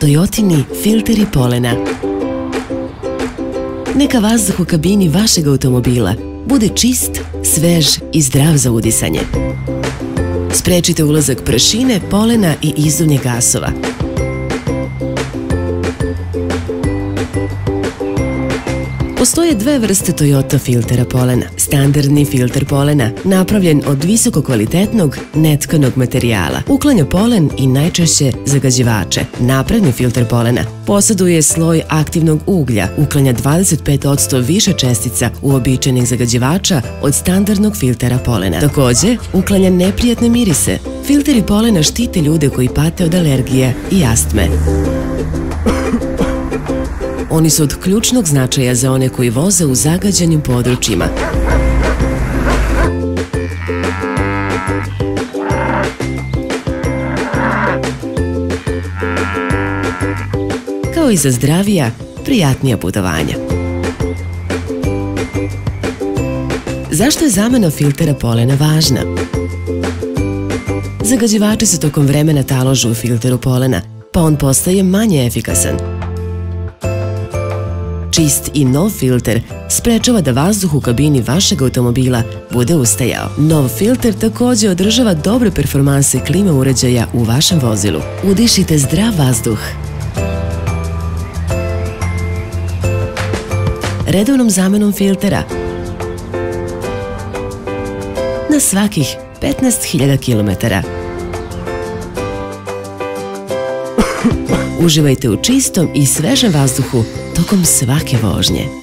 Toyotini filteri polena. Neka vazduh u kabini vašeg automobila bude čist, svež i zdrav za udisanje. Sprečite ulazak prašine, polena i izduvnje gasova. Postoje dve vrste Toyota filtera polena. Standardni filter polena, napravljen od visokokvalitetnog netkanog materijala, uklanja polen i najčešće zagađivače. Napredni filter polena poseduje sloj aktivnog uglja, uklanja 25% više čestica uobičajenih zagađivača od standardnog filtera polena. Takođe, uklanja neprijatne mirise. Filteri polena štite ljude koji pate od alergije i astme. Oni su od ključnog značaja za one koji voze u zagađenim područjima. Kao i za zdravija, prijatnija putovanja. Zašto je zamena filtera polena važna? Zagađivači se tokom vremena taložu u filteru polena, pa on postaje manje efikasan. Čist i nov filter sprečava da vazduh u kabini vašeg automobila bude ustajao. Nov filter takođe održava dobre performanse klime uređaja u vašem vozilu. Udišite zdrav vazduh. Redovnom zamenom filtera na svakih 15.000 km. Uživajte u čistom i svežem vazduhu tokom svake vožnje.